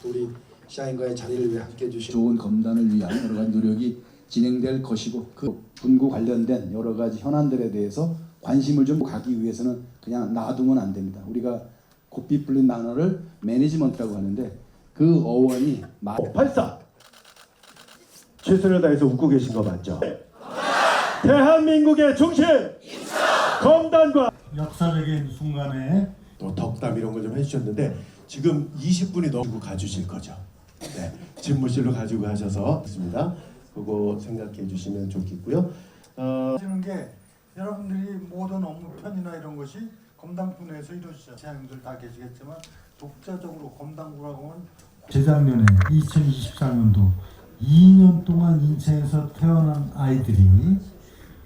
우리 샤인과의 자리를 위해 함께해 주신 좋은 검단을 위한 여러 가지 노력이 진행될 것이고 그 분구 관련된 여러 가지 현안들에 대해서 관심을 좀 가기 위해서는 그냥 놔두면 안 됩니다. 우리가 곱비 풀린 단어를 매니지먼트라고 하는데 그 어원이 발사! 최선을 다해서 웃고 계신 거 맞죠? 대한민국의 중심! 검단과 역사적인 순간에 또 덕담 이런 걸 좀 해주셨는데 지금 20분이 넘고 가주실 거죠? 네, 집무실로 가지고 가셔서 있습니다. 그거 생각해 주시면 좋겠고요. 하시는 게 여러분들이 모든 업무 편이나 이런 것이 검당부 내에서 이루어지죠. 사장님들 다 계시겠지만 독자적으로 검당부라고 하면 재작년에 2024년도 2년 동안 인천에서 태어난 아이들이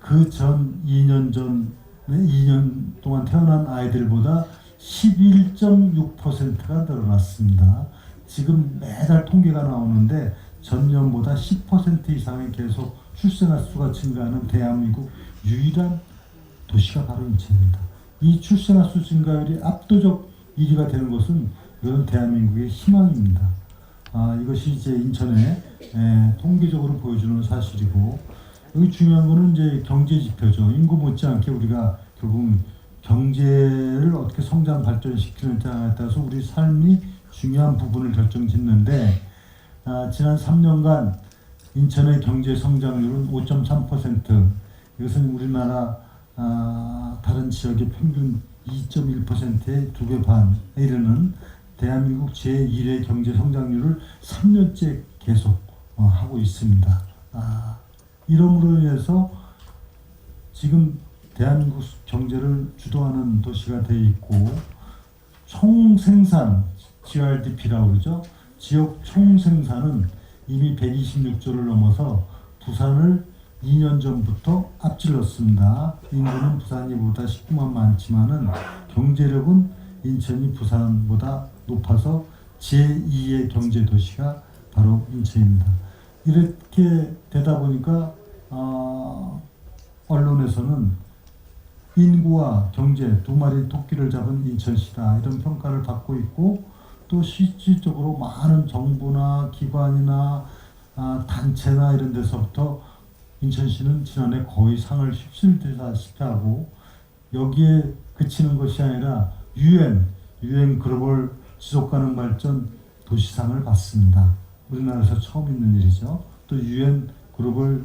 그 전 2년 전에 2년 동안 태어난 아이들보다 11.6%가 늘어났습니다. 지금 매달 통계가 나오는데 전년보다 10% 이상이 계속 출생아 수가 증가하는 대한민국 유일한 도시가 바로 인천입니다. 이 출생아 수 증가율이 압도적 1위가 되는 것은 이건 대한민국의 희망입니다. 이것이 이제 인천의 통계적으로 보여주는 사실이고 여기 중요한 거는 이제 경제 지표죠. 인구 못지않게 우리가 결국 경제를 어떻게 성장 발전시키느냐에 따라서 우리 삶이 중요한 부분을 결정짓는데 지난 3년간 인천의 경제 성장률은 5.3%. 이것은 우리나라 다른 지역의 평균 2.1%의 2배 반에 이르는 대한민국 제1의 경제 성장률을 3년째 계속 하고 있습니다. 이름으로 인해서 지금 대한민국 경제를 주도하는 도시가 되어 있고 총생산 GRDP라고 그러죠. 지역 총생산은 이미 126조를 넘어서 부산을 2년 전부터 앞질렀습니다. 인구는 부산이보다 19만 많지만은 경제력은 인천이 부산보다 높아서 제2의 경제도시가 바로 인천입니다. 이렇게 되다 보니까 언론에서는 인구와 경제 두 마리 토끼를 잡은 인천시다 이런 평가를 받고 있고 또 실질적으로 많은 정부나 기관이나 단체나 이런 데서부터 인천시는 지난해 거의 상을 휩쓸다시피 하고 여기에 그치는 것이 아니라 UN 글로벌 지속가능 발전 도시상을 받습니다. 우리나라에서 처음 있는 일이죠. 또 UN 글로벌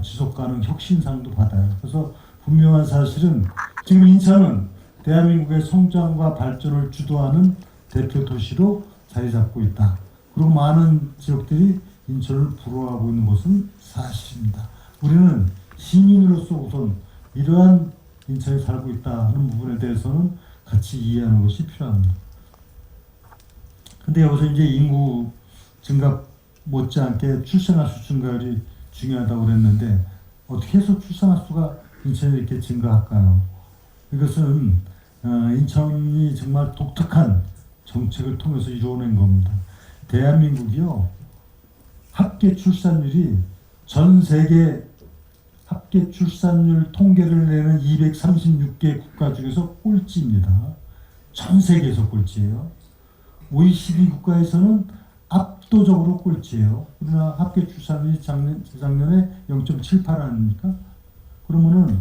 지속가능 혁신상도 받아요. 그래서 분명한 사실은 지금 인천은 대한민국의 성장과 발전을 주도하는 대표 도시로 자리 잡고 있다. 그리고 많은 지역들이 인천을 부러워하고 있는 것은 사실입니다. 우리는 시민으로서 우선 이러한 인천에 살고 있다 하는 부분에 대해서는 같이 이해하는 것이 필요합니다. 근데 여기서 이제 인구 증가 못지않게 출생아 수 증가율이 중요하다고 그랬는데 어떻게 해서 출생아 수가 인천에 이렇게 증가할까요? 이것은 인천이 정말 독특한 정책을 통해서 이루어낸 겁니다. 대한민국이요 합계 출산율이 전 세계 합계 출산율 통계를 내는 236개 국가 중에서 꼴찌입니다. 전 세계에서 꼴찌예요. OECD 국가에서는 압도적으로 꼴찌예요. 우리나라 합계 출산율이 재작년에 0.78 아닙니까? 그러면은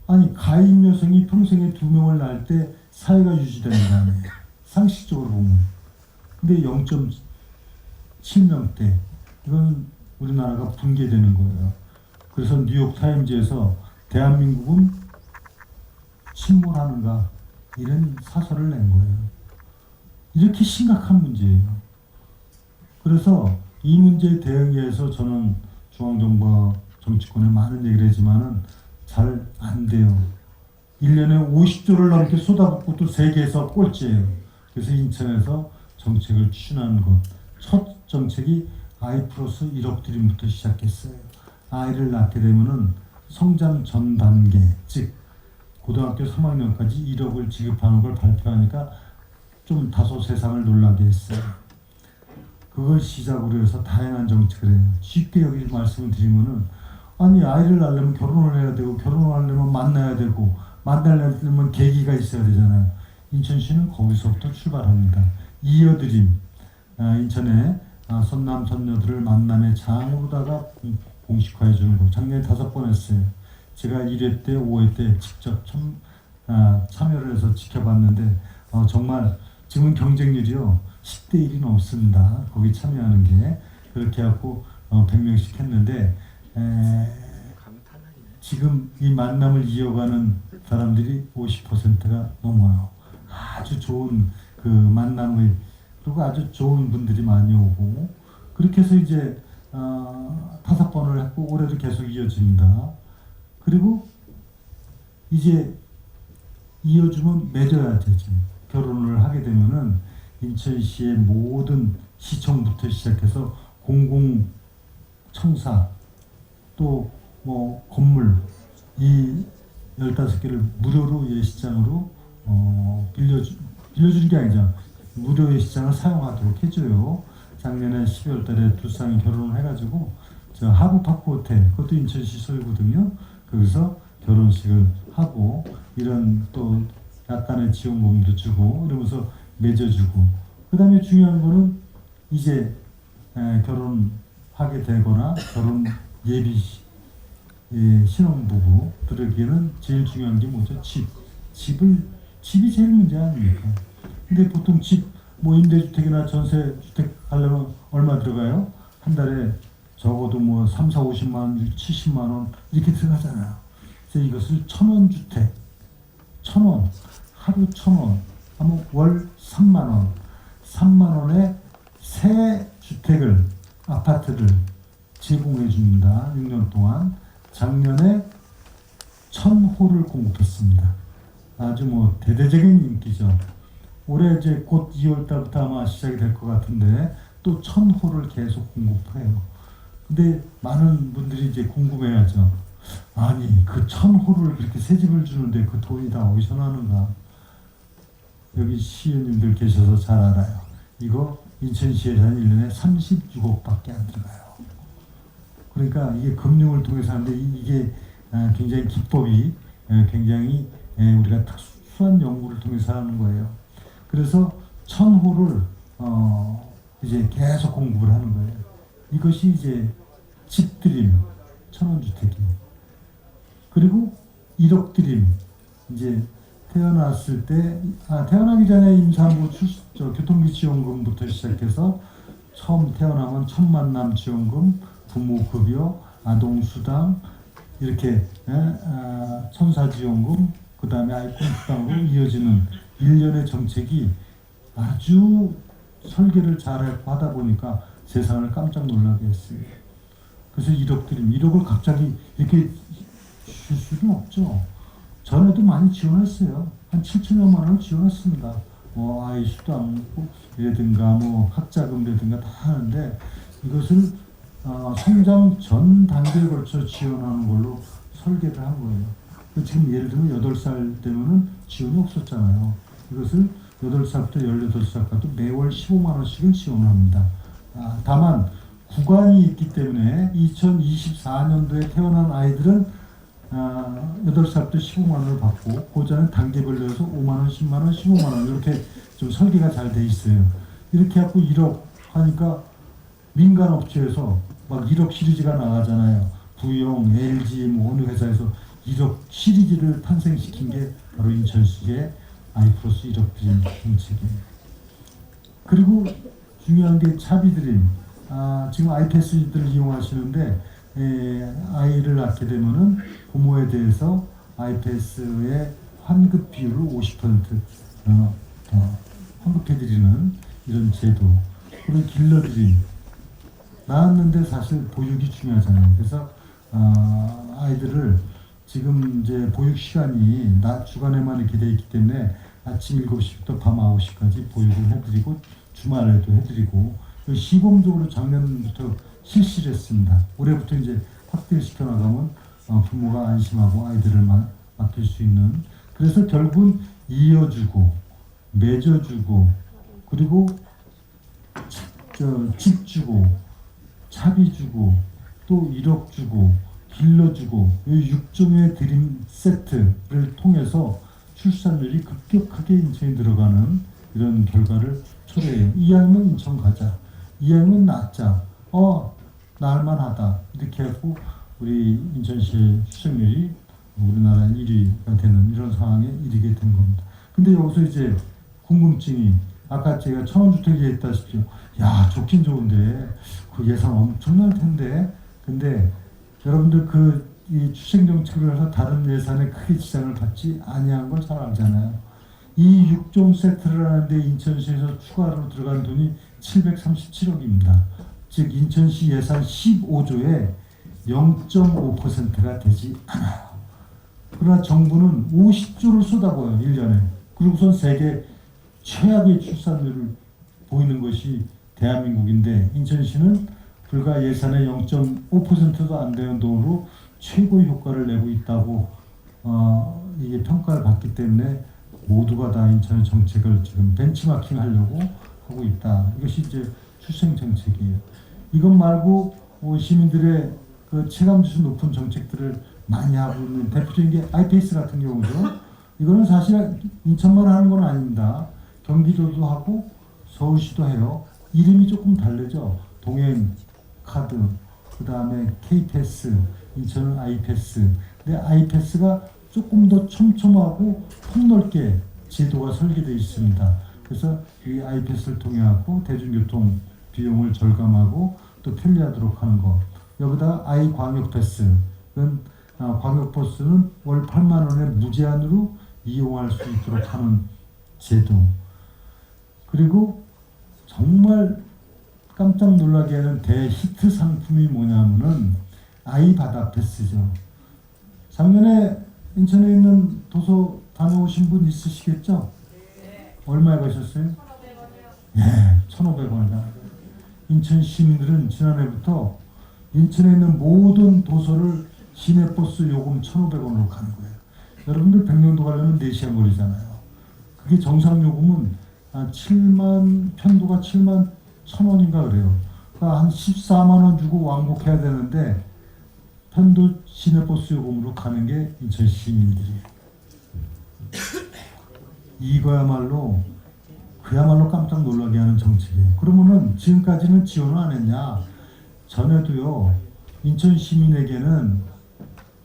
아니 가임 여성이 평생에 2명을 낳을 때 사회가 유지되는 거 아니에요. 상식적으로 보면. 근데 0.7명대 이건 우리나라가 붕괴되는 거예요. 그래서 뉴욕 타임즈에서 대한민국은 침몰하는가 이런 사설을 낸 거예요. 이렇게 심각한 문제예요. 그래서 이 문제에 대응해서 저는 중앙정부와 정치권에 많은 얘기를 했지만은 잘 안 돼요. 1년에 50조를 넘게 쏟아붓고 또 세계에서 꼴찌예요. 그래서 인천에서 정책을 추진하는 것. 첫 정책이 아이 플러스 1억 드림부터 시작했어요. 아이를 낳게 되면은 성장 전 단계, 즉 고등학교 3학년까지 1억을 지급하는 걸 발표하니까 좀 다소 세상을 놀라게 했어요. 그걸 시작으로 해서 다양한 정책을 해요. 쉽게 여기 말씀을 드리면은 아니 아이를 낳으려면 결혼을 해야 되고 결혼을 하려면 만나야 되고 만나려면 계기가 있어야 되잖아요. 인천시는 거기서부터 출발합니다. 이어드림 인천의 선남 선녀들을 만남의 장으로다가 공식화해 주는 거 작년에 5번 했어요. 제가 1회 때 5회 때 직접 참여를 해서 지켜봤는데 정말 지금 경쟁률이요 10대 1이 넘습니다. 거기 참여하는 게 그렇게 해갖고 100명씩 했는데 지금 이 만남을 이어가는 사람들이 50%가 넘어요. 아주 좋은 그 만남을 그리고 아주 좋은 분들이 많이 오고 그렇게 해서 이제 5번을 했고 올해도 계속 이어집니다. 그리고 이제 이어주면 맺어야 되죠. 결혼을 하게 되면은 인천시의 모든 시청부터 시작해서 공공청사 또 뭐 건물 이 15개를 무료로 예식장으로 빌려주는 게 아니죠. 무료 예식장을 사용하도록 해줘요. 작년에 12월 달에 두 쌍이 결혼을 해가지고 저 하부파크 호텔 그것도 인천시 소유거든요. 거기서 결혼식을 하고 이런 또 약간의 지원금도 주고 이러면서 맺어주고 그 다음에 중요한 거는 이제 결혼하게 되거나 결혼 예비 신혼부부들에게는 제일 중요한 게 뭐죠? 집이 제일 문제 아닙니까? 근데 보통 집 뭐 임대주택이나 전세주택 하려면 얼마 들어가요? 한 달에 적어도 뭐 3, 4, 50만 원, 70만 원 이렇게 들어가잖아요. 그래서 이것을 1,000원 주택, 1,000원, 하루 1,000원, 하면 월 3만 원, 3만 원에 새 주택을, 아파트를 제공해 줍니다. 6년 동안. 작년에 1,000호를 공급했습니다. 아주 뭐 대대적인 인기죠. 올해 이제 곧 2월 달부터 아마 시작이 될 것 같은데 또 1,000호를 계속 공급해요. 근데 많은 분들이 이제 궁금해하죠. 아니 그 1,000호를 그렇게 새 집을 주는데 그 돈이 다 어디서 나는가? 여기 시의원님들 계셔서 잘 알아요. 이거 인천시에서 한 1년에 36억밖에 안 들어가요. 그러니까 이게 금융을 통해서 하는데 이게 굉장히 기법이 굉장히 우리가 특수한 연구를 통해서 하는 거예요. 그래서 1,000호를 이제 계속 공급을 하는 거예요. 이것이 이제 집드림 1,000원 주택이 그리고 1억 드림 이제 태어났을 때 태어나기 전에 임산부 교통비 지원금부터 시작해서 처음 태어나면 첫 만남 지원금, 부모급여, 아동수당 이렇게 천사지원금 그 다음에 아이콘수당으로 이어지는 일련의 정책이 아주 설계를 잘 하다 보니까 세상을 깜짝 놀라게 했어요. 그래서 1억 드림 1억을 갑자기 이렇게 줄 수는 없죠. 전에도 많이 지원했어요. 한 7천여만 원을 지원했습니다. 뭐 아이 수당이라든가 뭐 학자금이라든가 다 하는데 이것을 성장 전 단계에 걸쳐 지원하는 걸로 설계를 한 거예요. 지금 예를 들면 8살 되면은 지원이 없었잖아요. 이것을 8살부터 18살까지 매월 15만 원씩은 지원합니다. 다만 구간이 있기 때문에 2024년도에 태어난 아이들은 8살부터 15만 원을 받고 고자는 단계별로 해서 5만 원, 10만 원, 15만 원 이렇게 좀 설계가 잘 돼 있어요. 이렇게 하고 1억 하니까 민간 업체에서 막 1억 시리즈가 나가잖아요. 부영, LG 뭐 어느 회사에서 1억 시리즈를 탄생시킨 게 바로 인천시의 아이플러스 1억 드림 정책이에요. 그리고 중요한 게 차비드림. 지금 아이패스들 이용하시는데 아이를 낳게 되면은 부모에 대해서 아이패스의 환급 비율을 50% 환급해드리는 이런 제도. 그리고 길러드림. 낳았는데 사실 보육이 중요하잖아요. 그래서 아이들을 지금 이제 보육 시간이 낮 주간에만 이렇게 돼 있기 때문에 아침 7시부터 밤 9시까지 보육을 해드리고 주말에도 해드리고 시범적으로 작년부터 실시를 했습니다. 올해부터 이제 확대시켜 나가면 부모가 안심하고 아이들을 맡길 수 있는 그래서 결국은 이어주고 맺어주고 그리고 집 주고 차비 주고 또 1억 주고 길러주고 이 6종의 드림 세트를 통해서 출산율이 급격하게 인천에 들어가는 이런 결과를 초래해요. 이왕이면 인천 가자. 이왕이면 낫자. 날만하다. 이렇게 하고 우리 인천시의 출생률이 우리나라 1위가 되는 이런 상황에 이르게 된 겁니다. 근데 여기서 이제 궁금증이 아까 제가 천원주택 얘기했다시피 야 좋긴 좋은데 그 예산 엄청날 텐데 근데 여러분들 이 출생정책을 해서 다른 예산에 크게 지장을 받지 아니한 걸 잘 알잖아요. 이 6종 세트를 하는데 인천시에서 추가로 들어간 돈이 737억입니다. 즉 인천시 예산 15조에 0.5%가 되지 않아요. 그러나 정부는 50조를 쏟아부어요. 1년에. 그리고선 세계 최악의 출산율을 보이는 것이 대한민국인데 인천시는 불과 예산의 0.5%도 안 되는 돈으로 최고의 효과를 내고 있다고 이게 평가를 받기 때문에 모두가 다 인천의 정책을 지금 벤치마킹 하려고 하고 있다. 이것이 이제 출생 정책이에요. 이것 말고 시민들의 그 체감지수 높은 정책들을 많이 하고 있는 대표적인 게 아이패스 같은 경우죠. 이거는 사실 인천만 하는 건 아닙니다. 경기도도 하고 서울시도 해요. 이름이 조금 다르죠. 동행 카드, 그 다음에 K패스, 인천은 아이패스. 근데 아이패스가 조금 더 촘촘하고 폭넓게 제도가 설계되어 있습니다. 그래서 이 아이패스를 통해 갖고 대중교통 비용을 절감하고 또 편리하도록 하는 것. 여기다 아이 광역패스. 광역버스는 월 8만 원에 무제한으로 이용할 수 있도록 하는 제도. 그리고 정말 깜짝 놀라게 하는 대히트 상품이 뭐냐면은 아이바다 패스죠. 작년에 인천에 있는 도서 다녀오신 분 있으시겠죠? 얼마에 가셨어요? 1,500원이요. 예, 1,500원이다. 인천 시민들은 지난해부터 인천에 있는 모든 도서를 시내버스 요금 1,500원으로 가는 거예요. 여러분들 백령도 가려면 4시간 걸리잖아요. 그게 정상 요금은 편도가 7만 1,000원인가 그래요. 그러니까 한 14만 원 주고 왕복해야 되는데 편도 시내버스 요금으로 가는 게 인천 시민들이에요. 이거야말로 그야말로 깜짝 놀라게 하는 정책이에요. 그러면은 지금까지는 지원을 안 했냐? 전에도요. 인천 시민에게는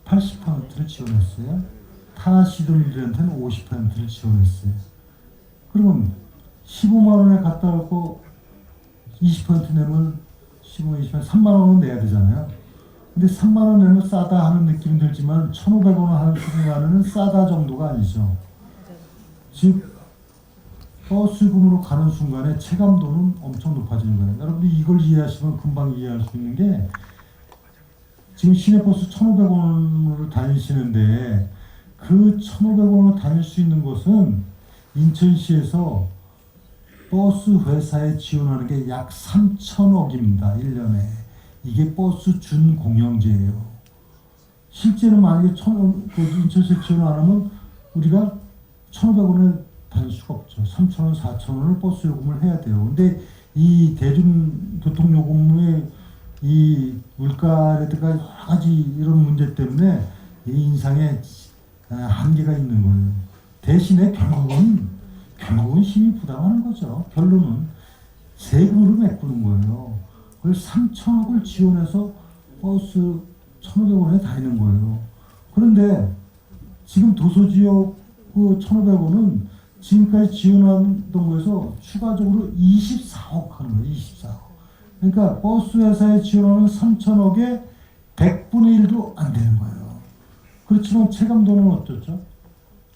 80%를 지원했어요. 타 시도민들한테는 50%를 지원했어요. 그러면 15만 원에 갔다 오고 20% 내면 15, 20, 3만 원은 내야 되잖아요. 근데 3만 원 내면 싸다 하는 느낌이 들지만 1,500원 하는 순간에는 싸다 정도가 아니죠. 즉 버스금으로 가는 순간에 체감도는 엄청 높아지는 거예요. 여러분들이 이걸 이해하시면 금방 이해할 수 있는 게 지금 시내버스 1,500원으로 다니시는데 그 1,500원으로 다닐 수 있는 것은 인천시에서 버스 회사에 지원하는 게 약 3,000억입니다. 1년에. 이게 버스 준공영제예요. 실제는 만약에 인천시에 지원 안 하면 우리가 1,500원에 다닐 수가 없죠. 3,000원, 4,000원을 버스 요금을 해야 돼요. 근데 이 대중교통 요금의 이 물가라든가 여러 가지 이런 문제 때문에 이 인상에 한계가 있는 거예요. 대신에 결국은 힘이 부담하는 거죠. 결론은 세금으로 메꾸는 거예요. 그걸 3,000억을 지원해서 버스 1,500원에 다니는 거예요. 그런데 지금 도서지역 그 1,500원은 지금까지 지원하던 거에서 추가적으로 24억 하는 거예요. 24억. 그러니까 버스 회사에 지원하는 3,000억의 100분의 1도 안 되는 거예요. 그렇지만 체감도는 어떻죠?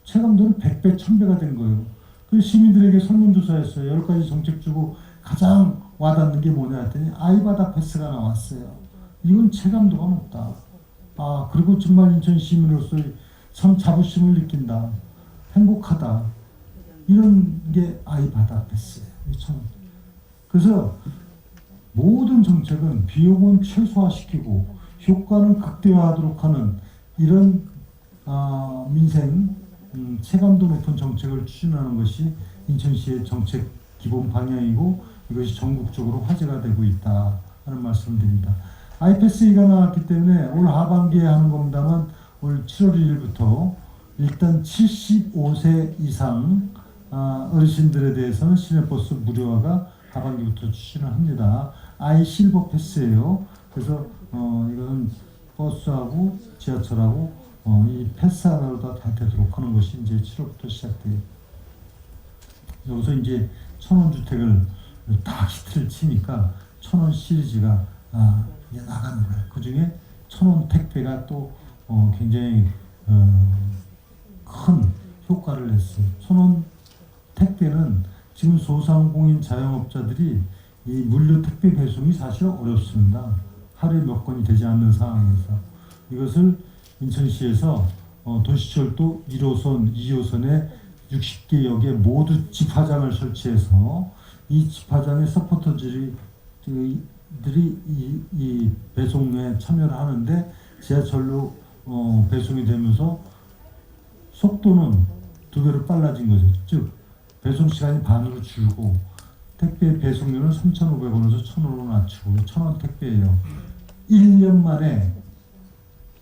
체감도는 100배, 1000배가 된 거예요. 그 시민들에게 설문조사했어요. 10가지 정책 주고 가장 와닿는 게 뭐냐 했더니 아이바다 패스가 나왔어요. 이건 체감도가 높다. 그리고 정말 인천 시민으로서 참 자부심을 느낀다. 행복하다. 이런 게 아이바다 패스예요. 그래서 모든 정책은 비용은 최소화시키고 효과는 극대화하도록 하는 이런 민생 체감도 높은 정책을 추진하는 것이 인천시의 정책 기본 방향이고 이것이 전국적으로 화제가 되고 있다 하는 말씀을 드립니다. 아이패스가 나왔기 때문에 올 하반기에 하는 겁니다만 올 7월 1일부터 일단 75세 이상 어르신들에 대해서는 시내버스 무료화가 하반기부터 추진을 합니다. 아이 실버 패스예요. 그래서 이거는 버스하고 지하철하고 이 패스 하나로 다 되도록 하는 것이 이제 7월부터 시작돼요. 여기서 이제 천원 주택을 다 히트를 치니까 천원 시리즈가 이제 나가는 거예요. 그 중에 천원 택배가 또 굉장히 큰 효과를 냈어요. 천원 택배는 지금 소상공인 자영업자들이 이 물류 택배 배송이 사실 어렵습니다. 하루에 몇 건이 되지 않는 상황에서 이것을 인천시에서 도시철도 1호선, 2호선에 60개 역에 모두 집화장을 설치해서 이 집화장의 서포터들이 이 배송에 참여를 하는데 지하철로 배송이 되면서 속도는 2배로 빨라진 거죠. 즉 배송 시간이 반으로 줄고 택배 배송료는 3,500원에서 1,000원으로 낮추고 1,000원 택배예요. 1년 만에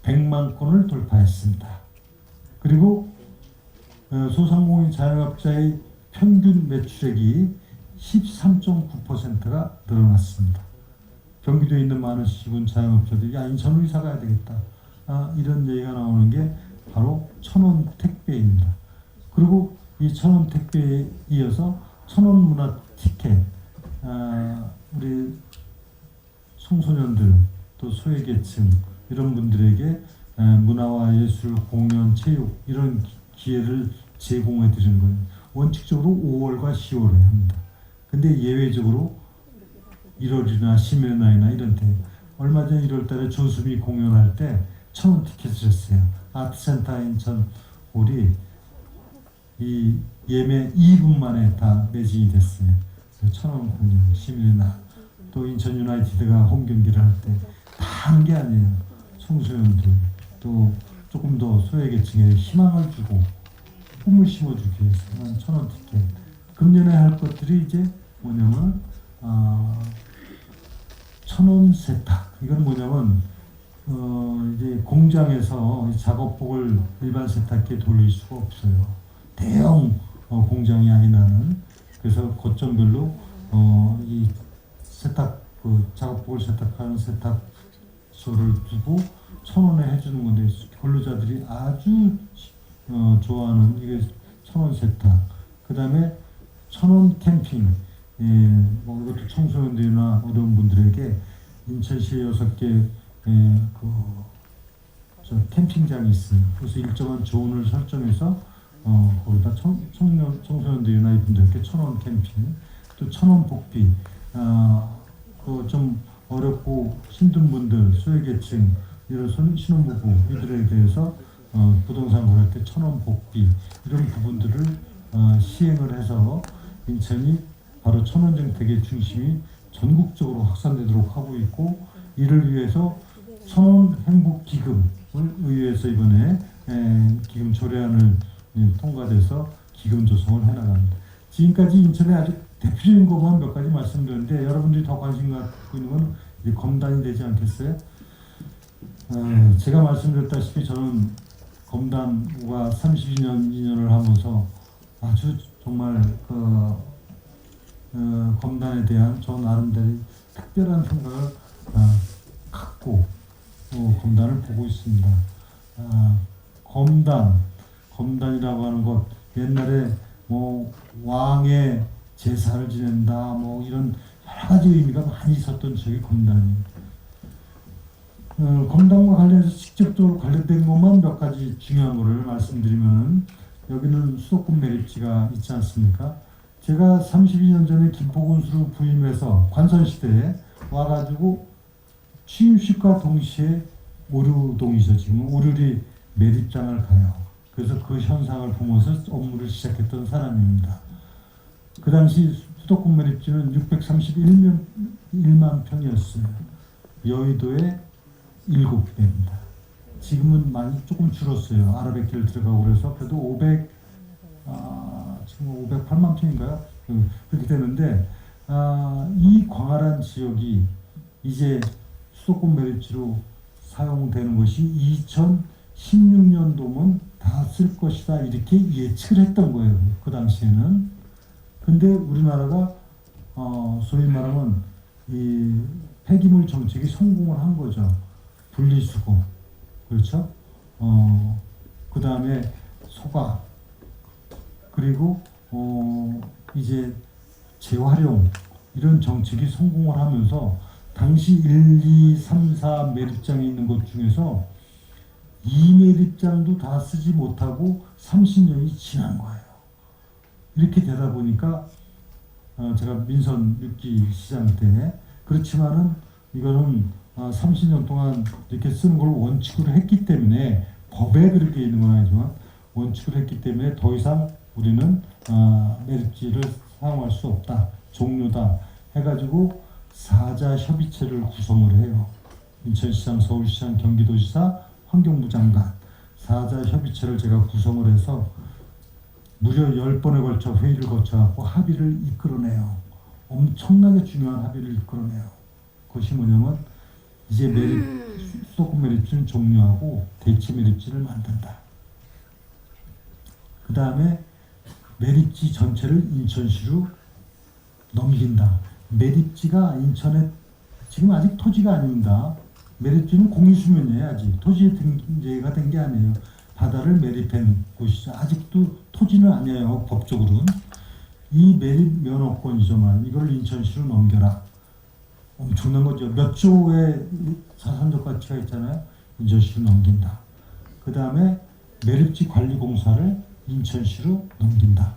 100만 건을 돌파했습니다. 그리고 소상공인 자영업자의 평균 매출액이 13.9%가 늘어났습니다. 경기도에 있는 많은 시군 자영업자들이 인천으로 이사 가야 되겠다. 이런 얘기가 나오는 게 바로 천원 택배입니다. 그리고 이 천원 택배에 이어서 천원 문화 티켓, 우리 청소년들 또 소외계층 이런 분들에게 문화와 예술, 공연, 체육 이런 기회를 제공해 드리는 거예요. 원칙적으로 5월과 10월에 합니다. 근데 예외적으로 1월이나 10일 날이나 이런 때 얼마 전 1월 달에 조수미 공연할 때 1,000원 티켓을 했어요. 아트센터 인천 홀이 이 예매 2분 만에 다 매진이 됐어요. 1,000원 공연 10일 날 또 인천 유나이티드가 홈 경기를 할 때 다 하는 게 아니에요. 청소년들 또 조금 더 소외계층에 희망을 주고 꿈을 심어주기 위해서 1,000원 티켓. 금년에 할 것들이 이제 뭐냐면 1,000원 세탁. 이건 뭐냐면 이제 공장에서 작업복을 일반 세탁기에 돌릴 수가 없어요. 대형 공장이 아니라는. 그래서 거점별로 이 세탁 작업복을 세탁하는 세탁소를 두고 1,000원에 해주는 건데 근로자들이 아주 좋아하는 이게 1,000원 세탁. 그 다음에 1,000원 캠핑. 뭐 이것도 청소년들이나 어려운 분들에게 인천시에 6개 캠핑장이 있어요. 그래서 일정한 조언을 설정해서 거기다 청소년들이나 이분들께 1,000원 캠핑, 또 1,000원 복비. 좀 어렵고 힘든 분들, 소외계층, 이런 신혼부부 이들에 대해서 부동산 거래 때 1,000원 복비 이런 부분들을 시행을 해서 인천이 바로 1,000원 정책의 중심이 전국적으로 확산되도록 하고 있고 이를 위해서 1,000원 행복기금을 의회에서 이번에 기금 조례안을 통과돼서 기금 조성을 해나갑니다. 지금까지 인천에 아주 대표적인 것만 몇 가지 말씀드렸는데 여러분들이 더 관심 갖고 있는 건 이제 검단이 되지 않겠어요? 제가 말씀드렸다시피 저는 검단과 32년 인연을 하면서 아주 정말 검단에 대한 저 나름대로 특별한 생각을 갖고 검단을 보고 있습니다. 검단이라고 하는 것 옛날에 뭐 왕의 제사를 지낸다 뭐 이런 여러 가지 의미가 많이 있었던 적이 검단이에요. 검단과 관련해서 직접적으로 관련된 것만 몇 가지 중요한 거를 말씀드리면 여기는 수도권 매립지가 있지 않습니까? 제가 32년 전에 김포군수로 부임해서 관선시대에 와가지고 취임식과 동시에 오류동이죠. 지금 오류리 매립장을 가요. 그래서 그 현상을 보면서 업무를 시작했던 사람입니다. 그 당시 수도권 매립지는 631만 평이었어요. 여의도의 7배입니다. 지금은 많이 조금 줄었어요. 아라뱃길 들어가고 그래서 그래도 지금 508만 평인가요? 그렇게 되는데 이 광활한 지역이 이제 수도권 매립지로 사용되는 것이 2016년도면 다 쓸 것이다 이렇게 예측을 했던 거예요. 그 당시에는. 근데 우리나라가 소위 말하면 이 폐기물 정책이 성공을 한 거죠. 분리수거, 그렇죠? 그 다음에 소각, 그리고 이제 재활용 이런 정책이 성공을 하면서 당시 1, 2, 3, 4 매립장에 있는 것 중에서 2매립장도 다 쓰지 못하고 30년이 지난 거예요. 이렇게 되다 보니까 제가 민선 6기 시장 때 그렇지만은 이거는 30년 동안 이렇게 쓰는 걸 원칙으로 했기 때문에 법에 그렇게 있는 건 아니지만 원칙으로 했기 때문에 더 이상 우리는 매립지를 사용할 수 없다. 종료다. 해가지고 사자 협의체를 구성을 해요. 인천시장, 서울시장, 경기도지사, 환경부 장관 사자 협의체를 제가 구성을 해서 무려 10번에 걸쳐 회의를 거쳐갖고 합의를 이끌어내요. 엄청나게 중요한 합의를 이끌어내요. 그것이 뭐냐면 이제 수도권 매립지는 종료하고 대체 매립지를 만든다. 그 다음에 매립지 전체를 인천시로 넘긴다. 매립지가 인천에 지금 아직 토지가 아닙니다. 매립지는 공유수면이에요. 아직 토지에 등재가 된 게 아니에요. 바다를 매립한 곳이죠. 아직도 토지는 아니에요. 법적으로는. 이 매립 면허권이죠만 이걸 인천시로 넘겨라. 엄청난 거죠. 몇 조의 자산적 가치가 있잖아요. 인천시로 넘긴다. 그 다음에 매립지 관리공사를 인천시로 넘긴다.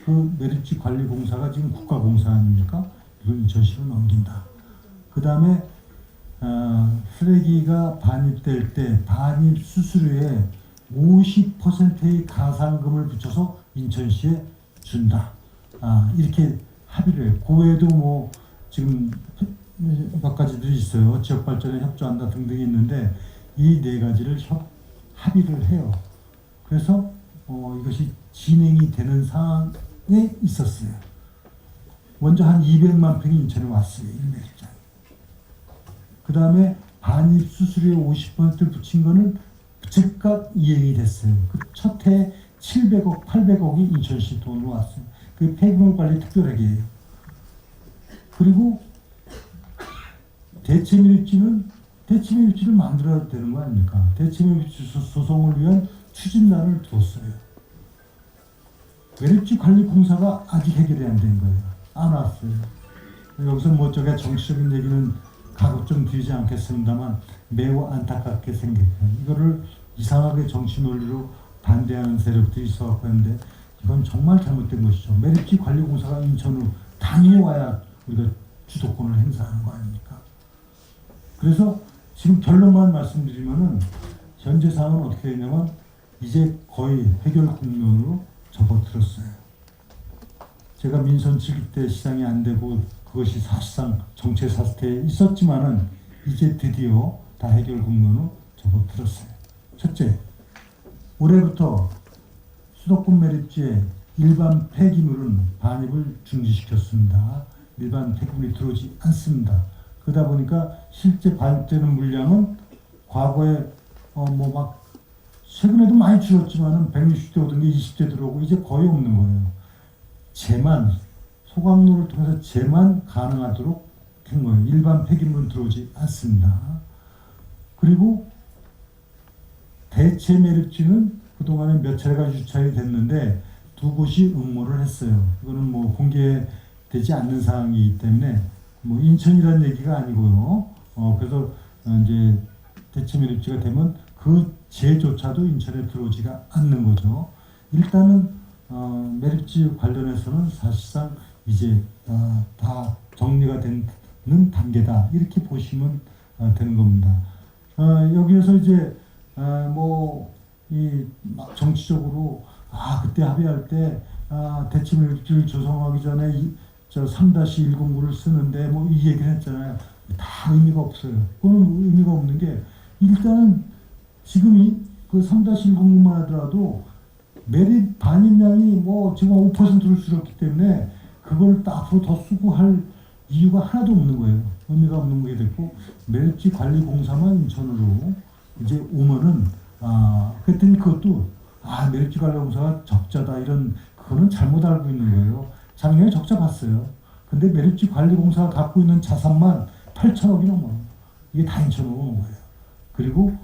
그 매립지 관리공사가 지금 국가공사 아닙니까? 이걸 인천시로 넘긴다. 그 다음에 쓰레기가 반입될 때 반입 수수료에 50%의 가상금을 붙여서 인천시에 준다. 이렇게 합의를 해요. 그 외에도 뭐 지금 몇 가지들이 있어요. 지역발전에 협조한다 등등이 있는데 이 네 가지를 합의를 해요. 그래서 이것이 진행이 되는 상황에 있었어요. 먼저 한 200만 평이 인천에 왔어요. 1매립장. 그 다음에 반입 수수료에 50%를 붙인 거는 즉각 이행이 됐어요. 그 첫 해 700억, 800억이 인천시 돈으로 왔어요. 그 폐기물 관리 특별회계예요. 그리고 대체 매립지를 만들어야 되는 거 아닙니까? 대체 매립지 소송을 위한 추진단을 뒀어요. 매립지 관리 공사가 아직 해결이 안 된 거예요. 안 왔어요. 여기서 뭐 저게 정치적인 얘기는 가급적 드리지 않겠습니다만 매우 안타깝게 생겼어요. 이거를 이상하게 정치 논리로 반대하는 세력들이 있어갖고 했는데 이건 정말 잘못된 것이죠. 매립지 관리 공사가 인천으로 당연히 와야 우리가 주도권을 행사하는 거 아닙니까? 그래서 지금 결론만 말씀드리면은 현재 상황은 어떻게 되냐면 이제 거의 해결 국면으로 접어들었어요. 제가 민선 7기 때 시장이 안 되고 그것이 사실상 정체 사태에 있었지만은 이제 드디어 다 해결 국면으로 접어들었어요. 첫째, 올해부터 수도권 매립지에 일반 폐기물은 반입을 중지시켰습니다. 일반 폐기물이 들어오지 않습니다. 그러다 보니까 실제 반입되는 물량은 과거에 최근에도 많이 줄었지만은 160대 오던 게 20대 들어오고 이제 거의 없는 거예요. 소각로를 통해서 재만 가능하도록 된 거예요. 일반 폐기물은 들어오지 않습니다. 그리고 대체 매립지는 그동안에 몇 차례가 유찰이 됐는데 두 곳이 응모를 했어요. 이거는 뭐 공개되지 않는 사항이기 때문에 뭐 인천이라는 얘기가 아니고요. 그래서 이제 대체 매립지가 되면 그 제조차도 인천에 들어오지가 않는 거죠. 일단은 매립지 관련해서는 사실상 이제 다 정리가 되는 단계다 이렇게 보시면 되는 겁니다. 여기에서 이제 이 정치적으로 그때 합의할 때 대체 매립지를 조성하기 전에 3-109를 쓰는데 뭐 이 얘기를 했잖아요. 다 의미가 없어요. 그건 의미가 없는 게 일단은 지금 그 3-109만 하더라도 매립 반입량이 지금 5%를 줄였기 때문에 그걸 앞으로 더 쓰고 할 이유가 하나도 없는 거예요. 의미가 없는 게 됐고 매립지 관리 공사만 인천으로 이제 오면은 그랬더니 그것도 메리츠관리공사가 적자다 이런 그거는 잘못 알고 있는 거예요. 작년에 적자 봤어요. 근데 메리츠관리공사가 갖고 있는 자산만 8천억이 넘어요. 이게 다 인천으로 오는 거예요. 그리고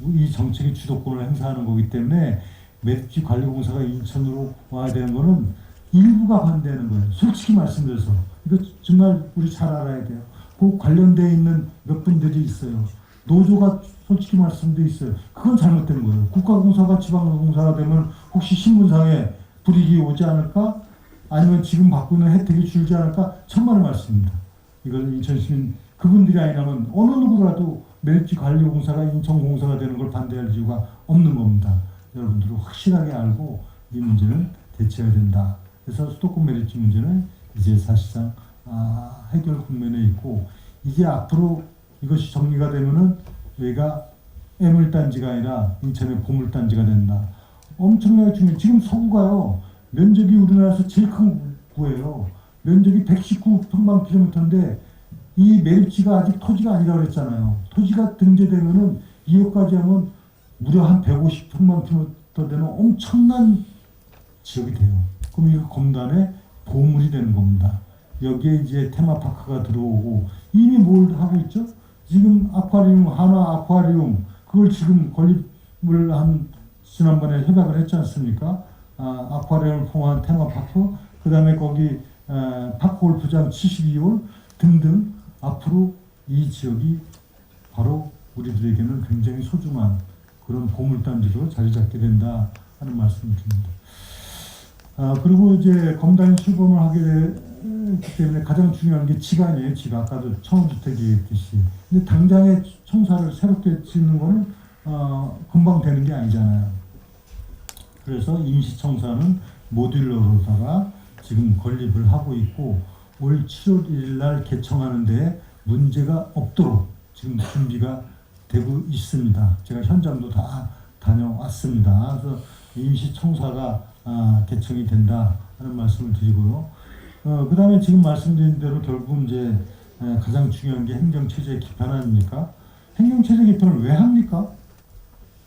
이 정책의 주도권을 행사하는 거기 때문에 메리츠관리공사가 인천으로 와야 되는 거는 일부가 반대하는 거예요. 솔직히 말씀드려서 이거 정말 우리 잘 알아야 돼요. 그 관련되어 있는 몇 분들이 있어요. 노조가 솔직히 말씀드려 있어요. 그건 잘못된 거예요. 국가공사가 지방공사가 되면 혹시 신분상에 불이익이 오지 않을까? 아니면 지금 받고 있는 혜택이 줄지 않을까? 천만의 말씀입니다. 이건 인천시민 그분들이 아니라면 어느 누구라도 메리츠관리공사가 인천공사가 되는 걸 반대할 이유가 없는 겁니다. 여러분들은 확실하게 알고 이 문제는 대처해야 된다. 그래서 수도권 메리츠 문제는 이제 사실상 해결 국면에 있고 이제 앞으로 이것이 정리가 되면은 여기가 애물단지가 아니라 인천의 보물단지가 된다. 엄청나게 중요해요. 지금 서구가요. 면적이 우리나라에서 제일 큰 구예요. 면적이 119평방킬로미터인데 이 메리츠가 아직 토지가 아니라고 그랬잖아요. 토지가 등재되면은 2억까지 하면 무려 한 150평방킬로미터 되는 엄청난 지역이 돼요. 그럼 이거 검단의 보물이 되는 겁니다. 여기에 이제 테마파크가 들어오고 이미 뭘 하고 있죠? 지금 아쿠아리움, 하나 아쿠아리움 그걸 지금 건립을 한 지난번에 협약을 했지 않습니까? 아쿠아리움을 포함한 테마파크 그 다음에 거기 파크골프장 72홀 등등 앞으로 이 지역이 바로 우리들에게는 굉장히 소중한 그런 보물단지로 자리 잡게 된다 하는 말씀을 드립니다. 그리고 이제 검단이 출범을 하게 됐기 때문에 가장 중요한 게 지간이에요. 지가 아까도 청주택 얘기했듯이. 근데 당장에 청사를 새롭게 짓는 거는 금방 되는 게 아니잖아요. 그래서 임시청사는 모듈러로다가 지금 건립을 하고 있고 올 7월 1일 날 개청하는데 문제가 없도록 지금 준비가 되고 있습니다. 제가 현장도 다 다녀왔습니다. 그래서 임시청사가 개청이 된다 하는 말씀을 드리고요. 그 다음에 지금 말씀드린 대로 결국 이제 가장 중요한 게 행정체제 개편 아닙니까? 행정체제 개편을 왜 합니까?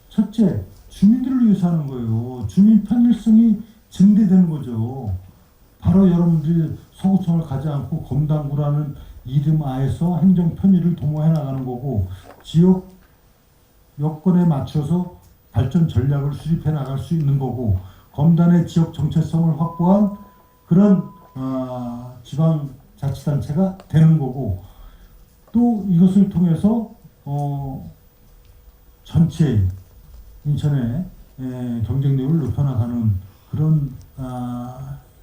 첫째, 주민들을 위해서 하는 거예요. 주민 편일성이 증대되는 거죠. 바로 여러분들이 서구청을 가지 않고 검단구라는 이름 하에서 행정 편의를 도모해 나가는 거고 지역 여건에 맞춰서 발전 전략을 수립해 나갈 수 있는 거고 검단의 지역 정체성을 확보한 그런 지방자치단체가 되는 거고 또 이것을 통해서 전체 인천의 경쟁력을 높여나가는 그런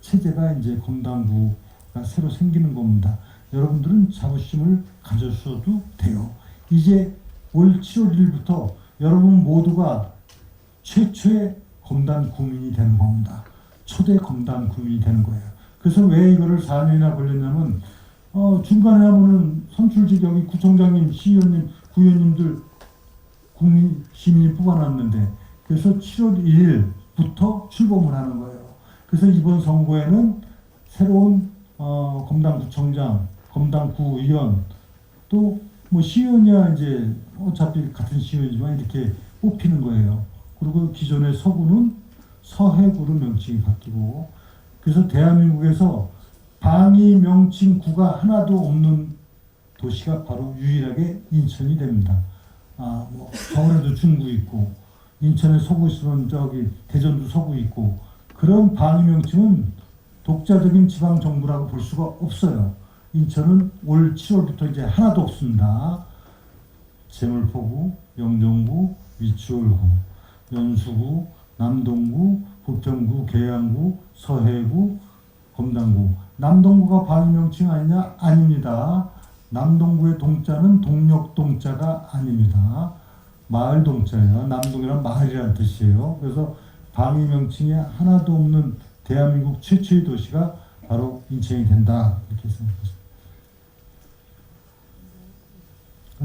체제가 이제 검단구가 새로 생기는 겁니다. 여러분들은 자부심을 가져주셔도 돼요. 이제 올 7월 1일부터 여러분 모두가 최초의 검단 구민이 되는 겁니다. 초대 검단 구민이 되는 거예요. 그래서 왜 이거를 4년이나 걸렸냐면 중간에 하면은 선출직 여기 구청장님, 시의원님, 구의원님들 국민 시민이 뽑아놨는데 그래서 7월 1일부터 출범을 하는 거예요. 그래서 이번 선거에는 새로운 검단구청장, 검단구의원 또 뭐 시의원이야 이제 어차피 같은 시의원이지만 이렇게 뽑히는 거예요. 그리고 기존의 서구는 서해구로 명칭이 바뀌고 그래서 대한민국에서 방위 명칭구가 하나도 없는 도시가 바로 유일하게 인천이 됩니다. 뭐 서울에도 중구 있고 인천에 서구 있으면 저기 대전도 서구 있고 그런 방위 명칭은 독자적인 지방 정부라고 볼 수가 없어요. 인천은 올 7월부터 이제 하나도 없습니다. 제물포구, 영종구, 위치월구, 연수구, 남동구, 부평구, 계양구, 서해구, 검단구. 남동구가 방위 명칭 아니냐? 아닙니다. 남동구의 동자는 동력동자가 아닙니다. 마을 동자예요. 남동이란 마을이라는 뜻이에요. 그래서 방위 명칭이 하나도 없는 대한민국 최초의 도시가 바로 인천이 된다. 이렇게 생각합니다.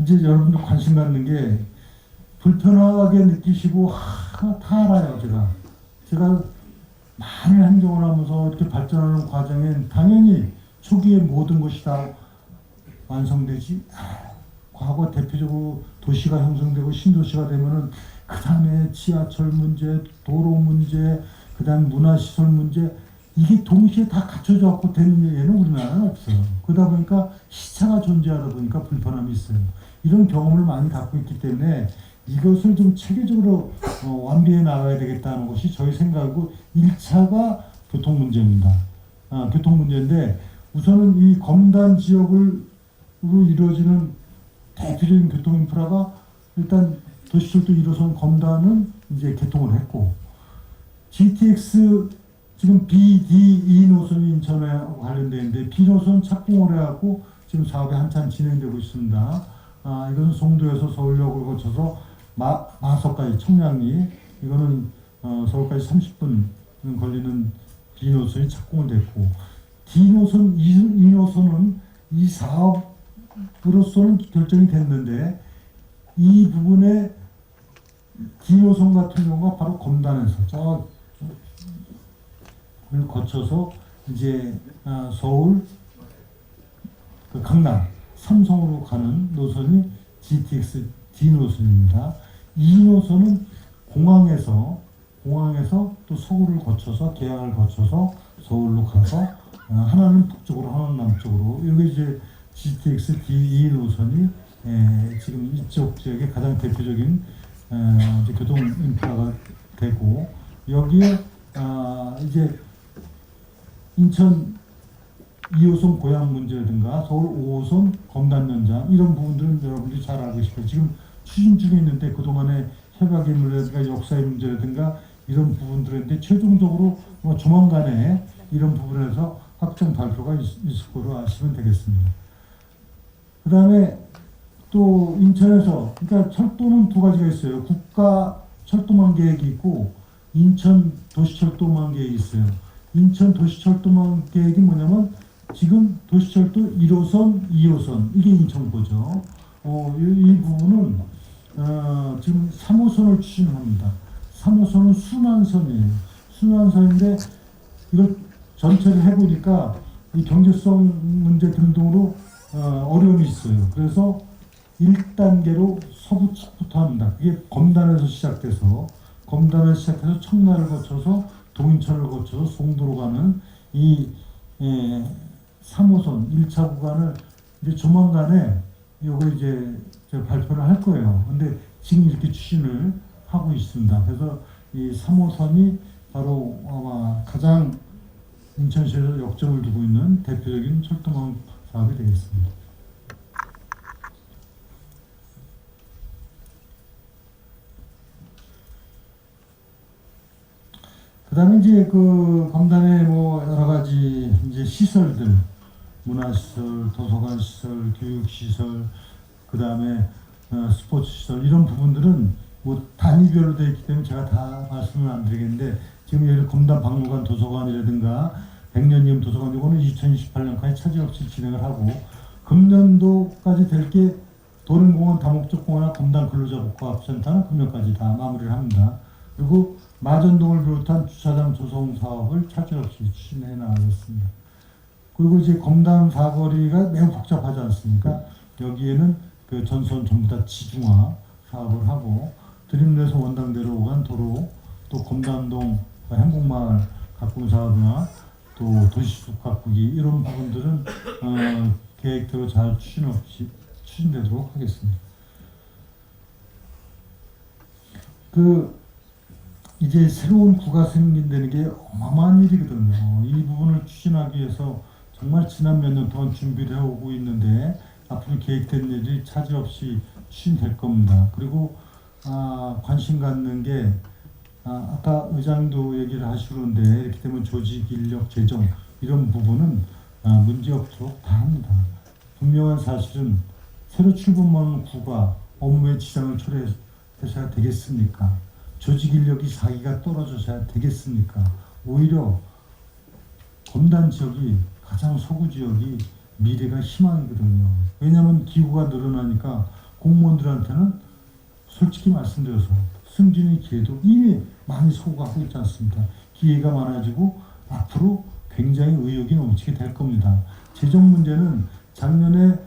이제 여러분들 관심 갖는 게 불편하게 느끼시고 다 알아요. 제가 많은 행정을 하면서 이렇게 발전하는 과정엔 당연히 초기에 모든 것이 다 완성되지 과거 대표적으로 도시가 형성되고 신도시가 되면은 그 다음에 지하철 문제, 도로 문제, 그 다음 문화시설 문제, 이게 동시에 다 갖춰져 갖고 되는 예는 우리나라는 없어요. 그러다 보니까 시차가 존재하다 보니까 불편함이 있어요. 이런 경험을 많이 갖고 있기 때문에 이것을 좀 체계적으로 완비해 나가야 되겠다는 것이 저희 생각이고, 1차가 교통 문제입니다. 교통 문제인데, 우선은 이 검단 지역으로 이루어지는 대표적인 교통 인프라가, 일단 도시철도 1호선 검단은 이제 개통을 했고, GTX 지금 B, D, E 노선이 인천에 관련되어 있는데, B 노선 착공을 해갖고 지금 사업이 한참 진행되고 있습니다. 이것은 송도에서 서울역을 거쳐서 마석까지, 청량리, 이거는 서울까지 30분 걸리는 B 노선이 착공을 됐고, D 노선, E 노선은 이 사업으로서는 결정이 됐는데, 이 부분에 D 노선 같은 경우가 바로 검단에서 를 거쳐서 이제 서울, 그 강남, 삼성으로 가는 노선이 GTX D 노선입니다. 이 노선은 공항에서 또 서울을 거쳐서, 계양을 거쳐서 서울로 가서 하나는 북쪽으로, 하나는 남쪽으로, 이게 이제 GTX D 노선이 지금 이쪽 지역의 가장 대표적인 이제 교통 인프라가 되고, 여기에 이제 인천 2호선 고양 문제라든가 서울 5호선 검단 연장, 이런 부분들은 여러분들이 잘 알고 계시고 지금 추진 중에 있는데, 그동안의 협약의 문제라든가 역사의 문제라든가 이런 부분들인데, 최종적으로 조만간에 이런 부분에서 확정 발표가 있을 거로 아시면 되겠습니다. 그 다음에 또 인천에서, 그러니까 철도는 두 가지가 있어요. 국가 철도망 계획이 있고 인천 도시철도망 계획이 있어요. 인천 도시철도망 계획이 뭐냐면, 지금 도시철도 1호선, 2호선, 이게 인천 거죠. 이 부분은 지금 3호선을 추진합니다. 3호선은 순환선이에요. 순환선인데, 이걸 전체를 해보니까 이 경제성 문제 등등으로 어려움이 있어요. 그래서 1단계로 서부 측부터 합니다. 그게 검단에서 시작돼서 청라를 거쳐서 동인천을 거쳐서 송도로 가는 이 3호선 1차 구간을 이제 조만간에 요거 이제 발표를 할 거예요. 근데 지금 이렇게 추진을 하고 있습니다. 그래서 이 3호선이 바로 아마 가장 인천시에서 역점을 두고 있는 대표적인 철도망 사업이 되겠습니다. 그다음에 이제 그 검단의 뭐 여러 가지 이제 시설들, 문화시설, 도서관 시설, 교육 시설, 그다음에 스포츠 시설, 이런 부분들은 뭐 단위별로 되어 있기 때문에 제가 다 말씀을 안 드리겠는데, 지금 예를 검단 박물관 도서관이라든가 백년기념 도서관, 이거는 2028년까지 차질 없이 진행을 하고, 금년도까지 될 게 도림공원, 다목적공원이나 검단 근로자복합센터는 금년까지 다 마무리를 합니다. 그리고 마전동을 비롯한 주차장 조성 사업을 차질 없이 추진해 나가겠습니다. 그리고 이제 검단 사거리가 매우 복잡하지 않습니까? 여기에는 그 전선 전부 다 지중화 사업을 하고, 드림에서 원당대로 오간 도로, 또 검단동 행복마을 가꾸기 사업이나 또 도시숲 가꾸기, 이런 부분들은 계획대로 잘 추진되도록 하겠습니다. 이제 새로운 구가 생긴다는 게 어마어마한 일이거든요. 이 부분을 추진하기 위해서 정말 지난 몇 년 동안 준비를 해오고 있는데, 앞으로 계획된 일이 차질 없이 추진될 겁니다. 그리고 관심 갖는 게, 아까 의장도 얘기를 하시는데, 이렇게 되면 조직, 인력, 재정, 이런 부분은 문제없도록 다 합니다. 분명한 사실은 새로 출범하는 구가 업무에 지장을 초래해서야 되겠습니까? 조직 인력이 자기가 떨어져서야 되겠습니까? 오히려 검단 지역이, 가장 서구 지역이 미래가 희망이거든요. 왜냐하면 기후가 늘어나니까 공무원들한테는 솔직히 말씀드려서 승진의 기회도 이미 많이 소구하고 있지 않습니까? 기회가 많아지고 앞으로 굉장히 의욕이 넘치게 될 겁니다. 재정 문제는 작년에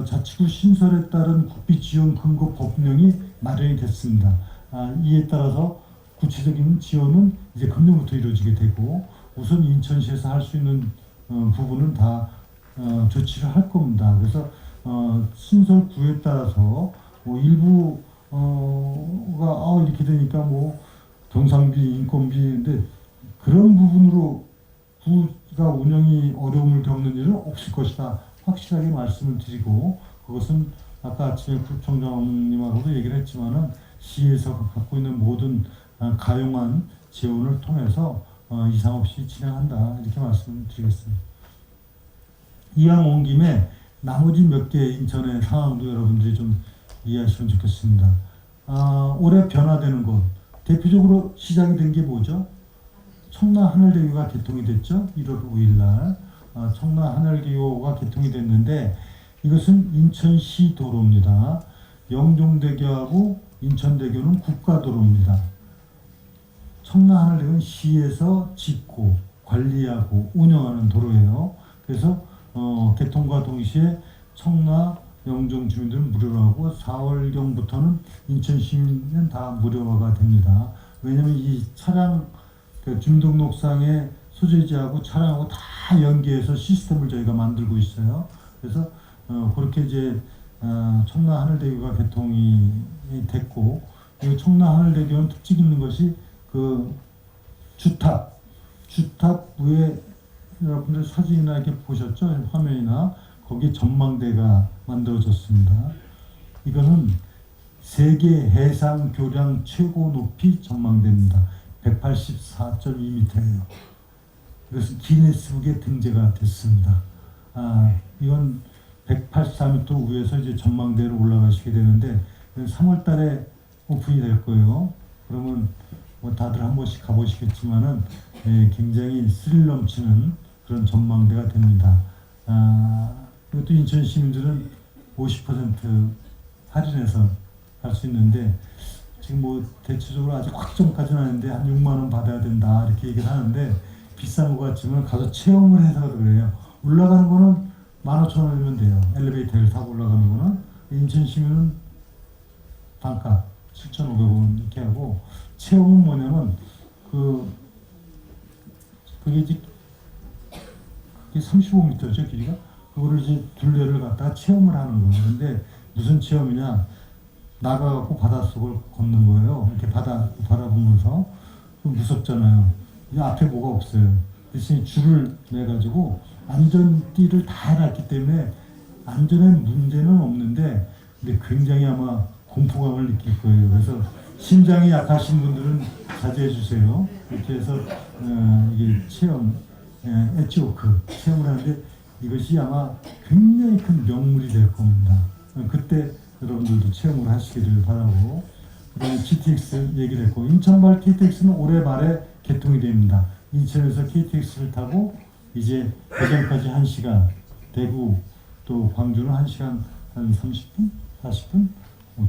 자치구 신설에 따른 국비 지원 근거 법령이 마련이 됐습니다. 이에 따라서 구체적인 지원은 이제 금년부터 이루어지게 되고 우선 인천시에서 할 수 있는 부분은 다 조치를 할 겁니다. 그래서 신설 구에 따라서 뭐 일부가 이렇게 되니까 뭐 경상비, 인건비인데 그런 부분으로 구가 운영이 어려움을 겪는 일은 없을 것이다. 확실하게 말씀을 드리고 그것은 아까 아침에 부총장님하고도 얘기를 했지만은 시에서 갖고 있는 모든 가용한 지원을 통해서 이상 없이 진행한다 이렇게 말씀을 드리겠습니다. 이왕 온 김에 나머지 몇 개 인천의 상황도 여러분들이 좀 이해하시면 좋겠습니다. 올해 변화되는 것 대표적으로 시작이 된 게 뭐죠? 청라 하늘대교가 개통이 됐죠. 1월 5일 날 청라 하늘대교가 개통이 됐는데 이것은 인천시 도로입니다. 영종대교하고 인천대교는 국가도로입니다. 청라 하늘대교는 시에서 짓고 관리하고 운영하는 도로예요. 그래서 개통과 동시에 청라 영종 주민들은 무료로 하고 4월경부터는 인천 시민은 다 무료화가 됩니다. 왜냐하면 이 차량 주민등록상의 소재지하고 차량하고 다 연계해서 시스템을 저희가 만들고 있어요. 그래서 그렇게 이제 청라 하늘대교가 개통이 됐고 이 청라 하늘대교는 특징 있는 것이 그 주탑 위에 여러분들 사진이나 이렇게 보셨죠? 화면이나 거기 전망대가 만들어졌습니다. 이거는 세계 해상 교량 최고 높이 전망대입니다. 184.2m예요. 이것은 기네스북에 등재가 됐습니다. 이건 184m 위에서 이제 전망대로 올라가시게 되는데 3월달에 오픈이 될 거예요. 그러면 뭐 다들 한 번씩 가보시겠지만은 굉장히 스릴 넘치는 그런 전망대가 됩니다. 이것도 인천 시민들은 50% 할인해서 갈 수 있는데 지금 뭐 대체적으로 아직 확정까지는 아닌데 한 6만 원 받아야 된다 이렇게 얘기를 하는데 비싼 것 같지만 가서 체험을 해서 그래요. 올라가는 거는 15,000원이면 돼요. 엘리베이터를 타고 올라가는 거는. 인천 시민은 단가 7,500원 이렇게 하고 체험은 뭐냐면 그게 이제 그게 35m죠 길이가. 그거를 이제 둘레를 갖다가 체험을 하는 거예요. 근데 무슨 체험이냐? 나가갖고 바닷속을 걷는 거예요. 이렇게 바라보면서. 무섭잖아요. 이 앞에 뭐가 없어요. 대신 줄을 내가지고 안전띠를 다 해놨기 때문에 안전에 문제는 없는데 근데 굉장히 아마 공포감을 느낄 거예요. 그래서 심장이 약하신 분들은 자제해 주세요. 이렇게 해서 이게 체험, 엣지워크 체험을 하는데 이것이 아마 굉장히 큰 명물이 될 겁니다. 그때 여러분들도 체험을 하시기를 바라고 그다음에 KTX 얘기를 했고 인천발 KTX는 올해 말에 개통이 됩니다. 인천에서 KTX를 타고 이제 대전까지 1시간, 대구 또 광주는 1시간 한 30분, 40분,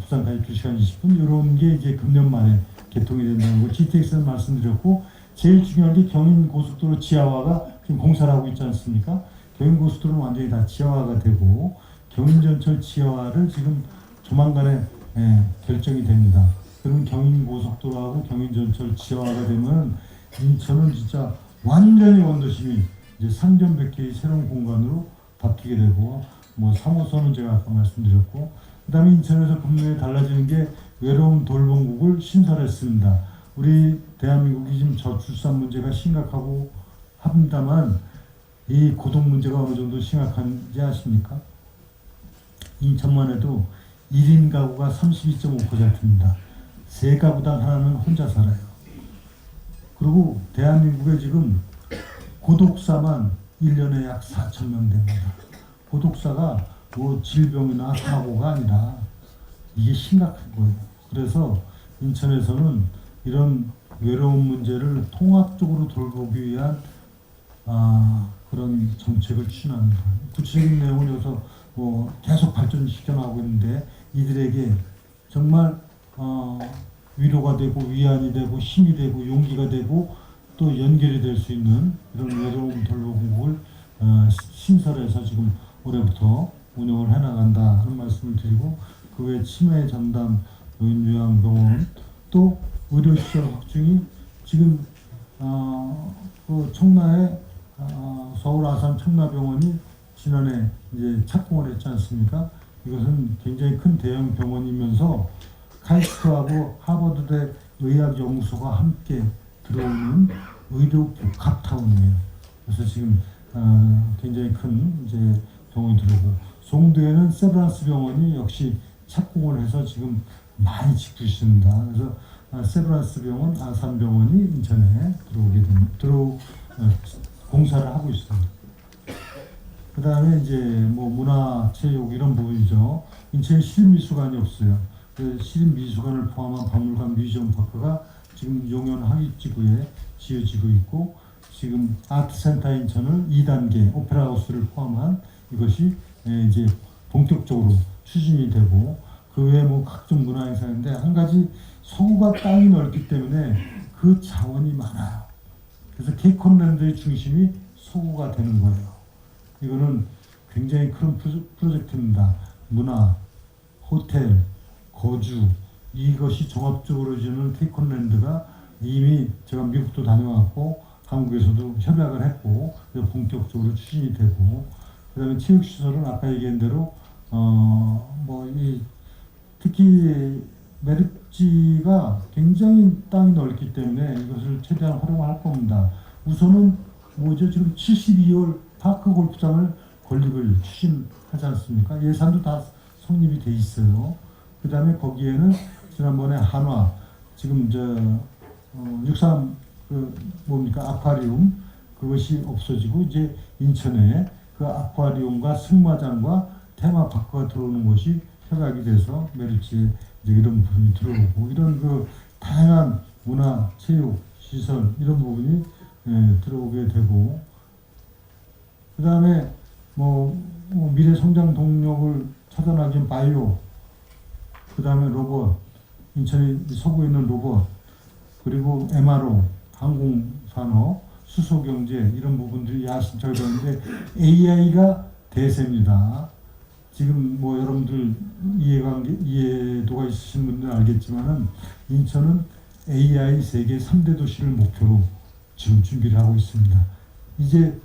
부산까지 2시간 20분 이런 게 이제 금년 말에 개통이 된다는 거 GTX는 말씀드렸고 제일 중요한 게 경인고속도로 지하화가 지금 공사를 하고 있지 않습니까? 경인고속도로는 완전히 다 지하화가 되고 경인전철 지하화를 지금 조만간에 결정이 됩니다. 그럼 경인고속도로하고 경인전철 지하화가 되면 인천은 진짜 완전히 원도심이 이제 상점백회의 새로운 공간으로 바뀌게 되고 뭐 3호선은 제가 아까 말씀드렸고 그 다음에 인천에서 금년에 달라지는 게 외로운 돌봄국을 신설했습니다. 우리 대한민국이 지금 저출산 문제가 심각하고 합니다만 이 고독 문제가 어느 정도 심각한지 아십니까? 인천만 해도 1인 가구가 32.5%입니다. 3가구당 하나는 혼자 살아요. 그리고 대한민국에 지금 고독사만 1년에 약 4,000명 됩니다. 고독사가 뭐 질병이나 사고가 아니라 이게 심각한 거예요. 그래서 인천에서는 이런 외로운 문제를 통합적으로 돌보기 위한 그런 정책을 추진합니다. 구체적인 내용은 여기서 뭐 계속 발전시켜 나가고 있는데 이들에게 정말 위로가 되고 위안이 되고 힘이 되고 용기가 되고 또 연결이 될 수 있는 이런 외로움 돌보국을 신설해서 지금 올해부터 운영을 해나간다 하는 말씀을 드리고, 그 외 치매 전담 노인요양병원 또 의료시설 확충이 지금 그 청라에 서울 아산 청라병원이 지난해 이제 착공을 했지 않습니까? 이것은 굉장히 큰 대형 병원이면서 카이스트하고 하버드대 의학연구소가 함께 들어오는 의료 복합타운이에요. 그래서 지금 굉장히 큰 이제 병원이 들어오고, 송도에는 세브란스 병원이 역시 착공을 해서 지금 많이 짓고 있습니다. 그래서 세브란스 병원, 아산 병원이 인천에 들어오게 됩니다. 공사를 하고 있습니다. 그 다음에 이제 뭐 문화, 체육 이런 부분이죠. 인천에 시립미술관이 없어요. 그 시립미술관을 포함한 박물관 뮤지엄 파크가 지금 용현 하위지구에 지어지고 있고, 지금 아트센터 인천을 2단계 오페라 하우스를 포함한 이것이 이제 본격적으로 추진이 되고, 그 외에 뭐 각종 문화행사인데, 한 가지 서구가 땅이 넓기 때문에 그 자원이 많아요. 그래서 케이콘랜드의 중심이 서구가 되는 거예요. 이거는 굉장히 큰 프로젝트입니다. 문화, 호텔, 거주, 이것이 종합적으로 주는 케이콘랜드가 이미 제가 미국도 다녀왔고 한국에서도 협약을 했고 본격적으로 추진이 되고, 그다음에 체육시설은 아까 얘기한 대로 특히 메르지가 굉장히 땅이 넓기 때문에 이것을 최대한 활용할 겁니다. 우선은 지금 72월 파크 골프장을 건립을 추진하지 않습니까? 예산도 다 성립이 돼 있어요. 그 다음에 거기에는 지난번에 한화, 지금 육상 아쿠아리움, 그것이 없어지고 이제 인천에 그 아쿠아리움과 승마장과 테마파크가 들어오는 것이 협약이 돼서 메르지에 이제 이런 부분이 들어오고, 이런 그 다양한 문화, 체육, 시설 이런 부분이 들어오게 되고, 그 다음에 미래 성장 동력을 차단하기 위한 바이오, 그 다음에 로봇, 인천에 서구에 있는 로봇, 그리고 MRO, 항공산업, 수소경제 이런 부분들이 야심차게 되는데 AI가 대세입니다. 지금 여러분들 이해도가 있으신 분들은 알겠지만은 인천은 AI 세계 3대 도시를 목표로 지금 준비를 하고 있습니다. 이제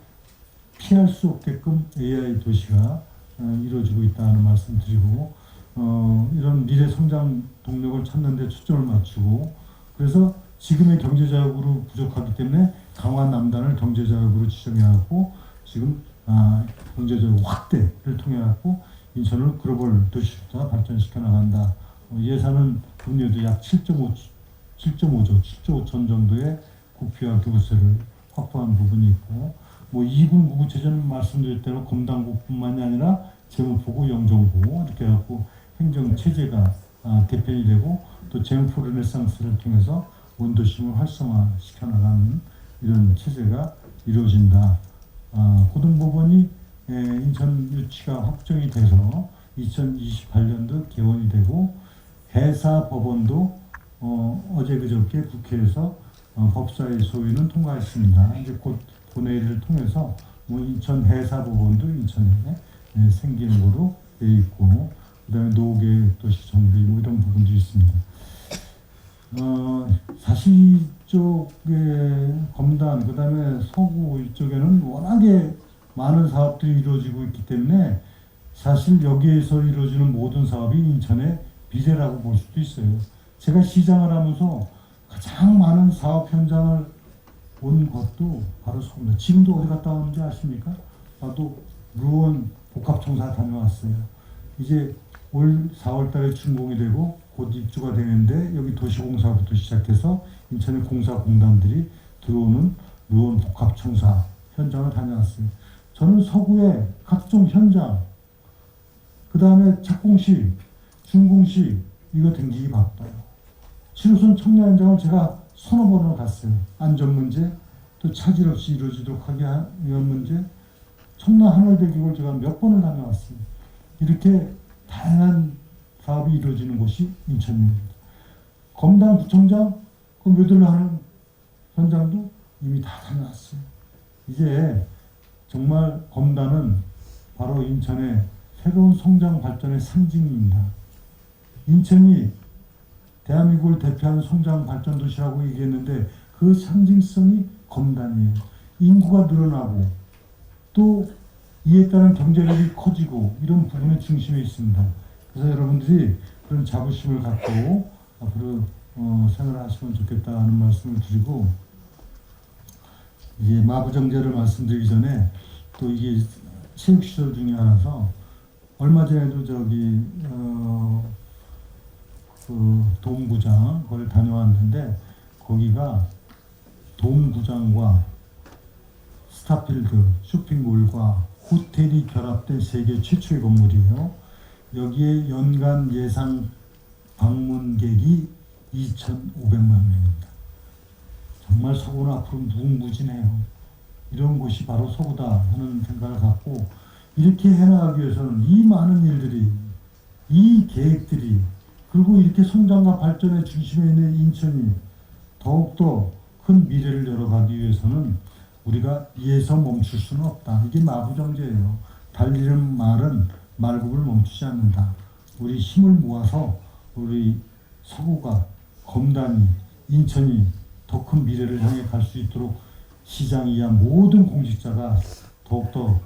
피할 수 없게끔 AI 도시가 이루어지고 있다는 말씀 드리고, 이런 미래 성장 동력을 찾는 데 초점을 맞추고, 그래서 지금의 경제자격으로 부족하기 때문에 강화 남단을 경제자격으로 지정해갖고 지금 경제자격 확대를 통해갖고 인천을 글로벌 도시로 발전시켜 나간다. 예산은 분야도 약 7.5조, 7조 5천 정도의 국비와 교부세를 확보한 부분이 있고, 2군 구구체제는 말씀드릴 대로 검단국뿐만이 아니라 재무포구, 영종고 이렇게 해갖고 행정체제가 개편이 되고, 또 재무포 르네상스를 통해서 원도심을 활성화시켜 나가는 이런 체제가 이루어진다. 고등법원이 인천 유치가 확정이 돼서 2028년도 개원이 되고, 해사법원도 어제 그저께 국회에서 법사위 소위는 통과했습니다. 이제 곧 본회의를 통해서 인천 해사법원도 인천에 생기는 거로 되어 있고, 그다음에 노계 도시 정비 이런 부분도 있습니다. 사실 이쪽에 검단, 그다음에 서구 이쪽에는 워낙에 많은 사업들이 이루어지고 있기 때문에 사실 여기에서 이루어지는 모든 사업이 인천의 미래라고 볼 수도 있어요. 제가 시장을 하면서 가장 많은 사업 현장을 온 것도 바로 서구입니다. 지금도 어디 갔다 왔는지 아십니까? 나도 루원 복합청사 다녀왔어요. 이제 올 4월 달에 준공이 되고 곧 입주가 되는데, 여기 도시공사부터 시작해서 인천의 공사공단들이 들어오는 루원 복합청사 현장을 다녀왔어요. 저는 서구의 각종 현장, 그 다음에 착공식, 준공식 이거 댕기기 바빠요. 7호선 청라 현장을 제가 서너 번을 갔어요. 안전 문제, 또 차질 없이 이루어지도록 하기 위한 문제, 청라 하늘대교를 제가 몇 번을 다녀왔어요. 이렇게 다양한 사업이 이루어지는 곳이 인천입니다. 검단 구청장, 그 묘들로 하는 현장도 이미 다 다녀왔어요. 이제 정말 검단은 바로 인천의 새로운 성장 발전의 상징입니다. 인천이 대한민국을 대표하는 성장 발전 도시라고 얘기했는데 그 상징성이 검단이에요. 인구가 늘어나고 또 이에 따른 경제력이 커지고 이런 부분의 중심에 있습니다. 그래서 여러분들이 그런 자부심을 갖고 앞으로 생활하시면 좋겠다는 말씀을 드리고, 이제 마부정제를 말씀드리기 전에 또 이게 체육시설 중에 하나서 얼마 전에도 저기 그 돔구장 거기 다녀왔는데 거기가 돔구장과 스타필드 쇼핑몰과 호텔이 결합된 세계 최초의 건물이에요. 여기에 연간 예상 방문객이 2,500만 명입니다. 정말 서구는 앞으로 무궁무진해요. 이런 곳이 바로 서구다 하는 생각을 갖고, 이렇게 해나가기 위해서는 이 많은 일들이, 이 계획들이, 그리고 이렇게 성장과 발전의 중심에 있는 인천이 더욱더 큰 미래를 열어가기 위해서는 우리가 이에서 멈출 수는 없다. 이게 마부정제예요. 달리는 말은 말국을 멈추지 않는다. 우리 힘을 모아서 우리 서구가, 검단이, 인천이 더 큰 미래를 향해 갈 수 있도록 시장이 이하 모든 공직자가 더욱더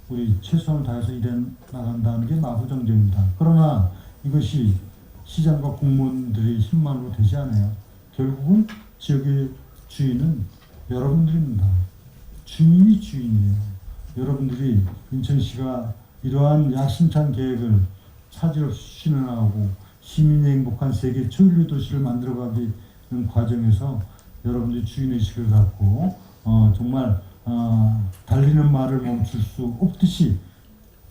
우리 최선을 다해서 일해 나간다는 게 마부정제입니다. 그러나 이것이 시장과 공무원들의 힘만으로 되지 않아요. 결국은 지역의 주인은 여러분들입니다. 주민이 주인이에요. 여러분들이 인천시가 이러한 야심찬 계획을 차질 없이 실현하고 시민이 행복한 세계 초일류 도시를 만들어가는 과정에서 여러분들이 주인의식을 갖고 정말 달리는 말을 멈출 수 없듯이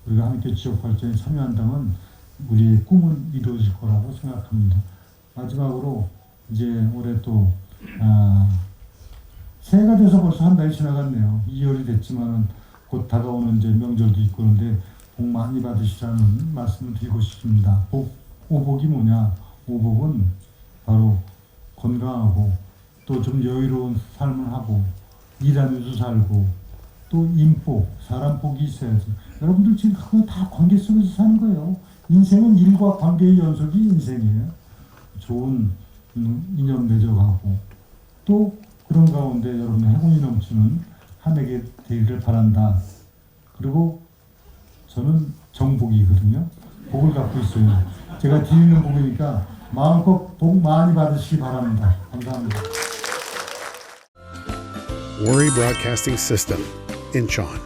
우리가 함께 지역 발전에 참여한다면 우리의 꿈은 이루어질 거라고 생각합니다. 마지막으로 이제 올해 또 새해가 돼서 벌써 한 달이 지나갔네요. 2월이 됐지만은 곧 다가오는 이제 명절도 있고 그런데 복 많이 받으시라는 말씀을 드리고 싶습니다. 오복이 뭐냐? 오복은 바로 건강하고 또 좀 여유로운 삶을 하고 일하면서 살고 또 인복, 사람 복이 있어야지. 여러분들 지금 그거 다 관계 속에서 사는 거예요. 인생은 일과 관계의 연속이 인생이에요. 좋은 인연 맺어가고 또 그런 가운데 여러분의 행운이 넘치는 한 해가 되기를 바란다. 그리고 저는 정복이거든요. 복을 갖고 있어요. 제가 드리는 복이니까 마음껏 복 많이 받으시기 바랍니다. 감사합니다. Worry Broadcasting System, Incheon.